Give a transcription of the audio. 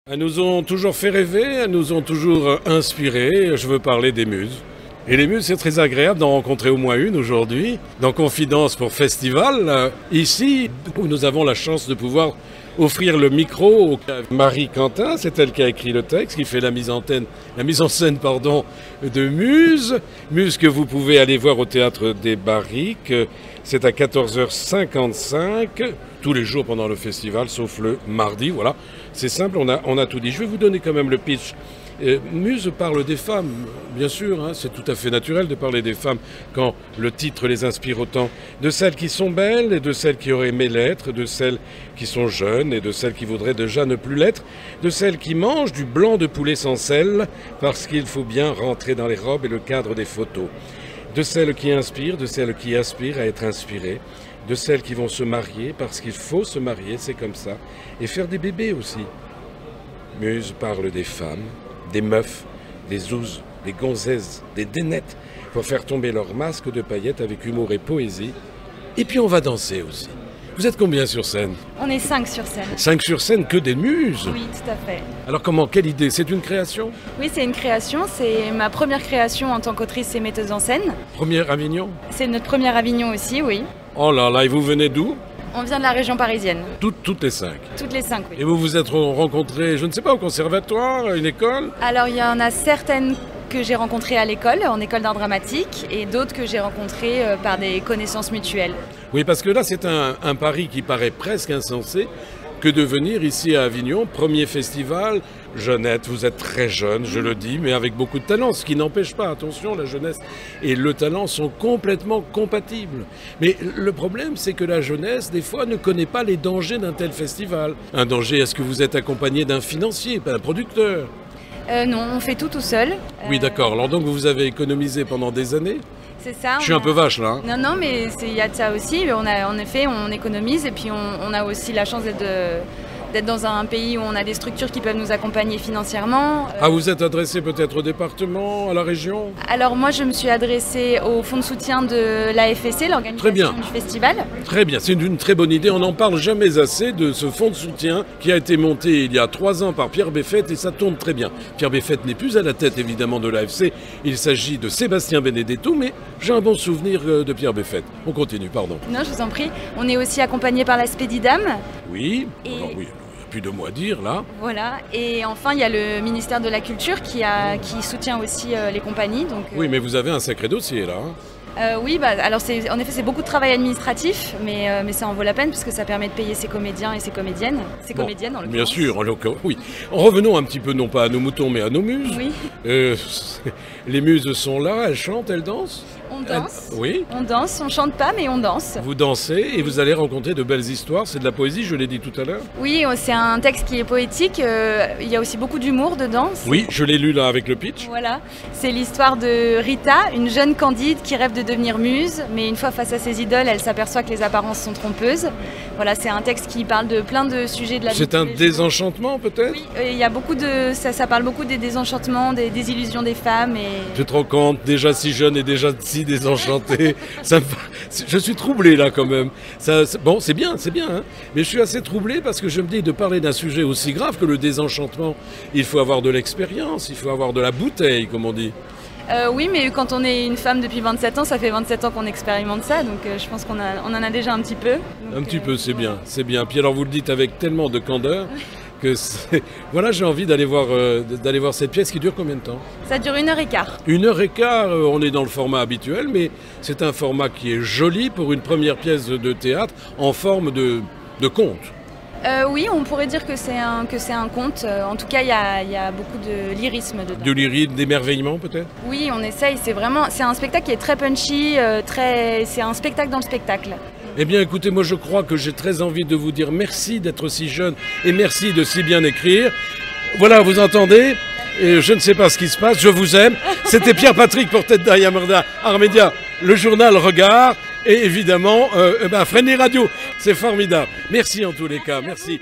Elles nous ont toujours fait rêver, elles nous ont toujours inspirés. Je veux parler des muses. Et les muses, c'est très agréable d'en rencontrer au moins une aujourd'hui, dans Confidence pour Festival, ici, où nous avons la chance de pouvoir offrir le micro à Marie Quentin, c'est elle qui a écrit le texte, qui fait la mise en scène de Muse. Muse que vous pouvez aller voir au Théâtre des Barriques. C'est à 14h55, tous les jours pendant le festival, sauf le mardi, voilà. C'est simple, on a tout dit. Je vais vous donner quand même le pitch. Muse parle des femmes, bien sûr, hein, c'est tout à fait naturel de parler des femmes quand le titre les inspire autant. De celles qui sont belles et de celles qui auraient aimé l'être, de celles qui sont jeunes et de celles qui voudraient déjà ne plus l'être, de celles qui mangent du blanc de poulet sans sel parce qu'il faut bien rentrer dans les robes et le cadre des photos. De celles qui inspirent, de celles qui aspirent à être inspirées, de celles qui vont se marier parce qu'il faut se marier, c'est comme ça, et faire des bébés aussi. Muse parle des femmes, des meufs, des zouzes, des gonzesses, des dénettes, pour faire tomber leur masque de paillettes avec humour et poésie. Et puis on va danser aussi. Vous êtes combien sur scène? On est 5 sur scène. 5 sur scène, que des muses? Oui, tout à fait. Alors comment, quelle idée? C'est une création? Oui, c'est une création. C'est ma première création en tant qu'autrice et metteuse en scène. Première Avignon? C'est notre première Avignon aussi, oui. Oh là là, et vous venez d'où? On vient de la région parisienne. Toutes les 5? Toutes les 5, oui. Et vous vous êtes rencontrés, je ne sais pas, au conservatoire, à une école? Alors, il y en a certaines que j'ai rencontrées à l'école, en école d'art dramatique, et d'autres que j'ai rencontrées par des connaissances mutuelles. Oui, parce que là, c'est un pari qui paraît presque insensé que de venir ici à Avignon, premier festival. Jeannette, vous êtes très jeune, je le dis, mais avec beaucoup de talent, ce qui n'empêche pas, attention, la jeunesse et le talent sont complètement compatibles. Mais le problème, c'est que la jeunesse, des fois, ne connaît pas les dangers d'un tel festival. Un danger, est-ce que vous êtes accompagné d'un financier, d'un producteur? Non, on fait tout seul. Oui, d'accord. Alors donc, vous avez économisé pendant des années? C'est ça. Je suis un peu vache, là. Hein. Non, mais il y a de ça aussi. En effet, on économise et puis on a aussi la chance d'être dans un pays où on a des structures qui peuvent nous accompagner financièrement. Ah, vous êtes adressé peut-être au département, à la région? Alors moi, je me suis adressée au fonds de soutien de l'AFSC, l'organisation du festival. Très bien, c'est une très bonne idée. On n'en parle jamais assez de ce fonds de soutien qui a été monté il y a 3 ans par Pierre Béfette et ça tourne très bien. Pierre Béfette n'est plus à la tête évidemment de l'AFC. Il s'agit de Sébastien Benedetto, mais j'ai un bon souvenir de Pierre Béfette. On continue, pardon. Non, je vous en prie. On est aussi accompagné par la Spédidam. Oui, alors oui. Plus de mots à dire là. Voilà, et enfin il y a le ministère de la Culture qui soutient aussi les compagnies. Donc, oui, mais vous avez un sacré dossier là. Oui, alors en effet c'est beaucoup de travail administratif, mais ça en vaut la peine puisque ça permet de payer ses comédiens et ses comédiennes. Ses comédiennes en l'occurrence. Bien sûr, oui. Revenons un petit peu, non pas à nos moutons, mais à nos muses. Oui. Les muses sont là, elles chantent, elles dansent? On danse. Oui. On danse, on chante pas, mais on danse. Vous dansez et vous allez rencontrer de belles histoires. C'est de la poésie, je l'ai dit tout à l'heure. Oui, c'est un texte qui est poétique. Il y a aussi beaucoup d'humour dedans. Oui, je l'ai lu là avec le pitch. Voilà. C'est l'histoire de Rita, une jeune candide qui rêve de devenir muse, mais une fois face à ses idoles, elle s'aperçoit que les apparences sont trompeuses. Voilà, c'est un texte qui parle de plein de sujets de la vie. C'est un désenchantement peut-être? Oui, il y a beaucoup ça parle beaucoup des désenchantements, des désillusions des femmes. Tu te rends compte, déjà si jeune et déjà si désenchanté. Je suis troublé là quand même. Bon, c'est bien, hein. Mais je suis assez troublé parce que je me dis de parler d'un sujet aussi grave que le désenchantement. Il faut avoir de l'expérience, il faut avoir de la bouteille, comme on dit. Oui, mais quand on est une femme depuis 27 ans, ça fait 27 ans qu'on expérimente ça, donc je pense qu'on en a déjà un petit peu. Un petit peu, c'est bien, c'est bien. Puis alors vous le dites avec tellement de candeur que voilà, j'ai envie d'aller voir cette pièce qui dure combien de temps? Ça dure 1h15. 1h15, on est dans le format habituel, mais c'est un format qui est joli pour une première pièce de théâtre en forme de conte. Oui, on pourrait dire que c'est un conte. En tout cas, il y a beaucoup de lyrisme dedans. De lyrisme, d'émerveillement peut-être? Oui, on essaye. C'est un spectacle qui est très punchy, c'est un spectacle dans le spectacle. Eh bien, écoutez, moi je crois que j'ai très envie de vous dire merci d'être si jeune et merci de si bien écrire. Voilà, vous entendez? Et je ne sais pas ce qui se passe, je vous aime. C'était Pierre-Patrick pour Tête d'Armédia, Armédia, le journal Regard et évidemment Fresnay Radio. C'est formidable. Merci en tous les cas, merci.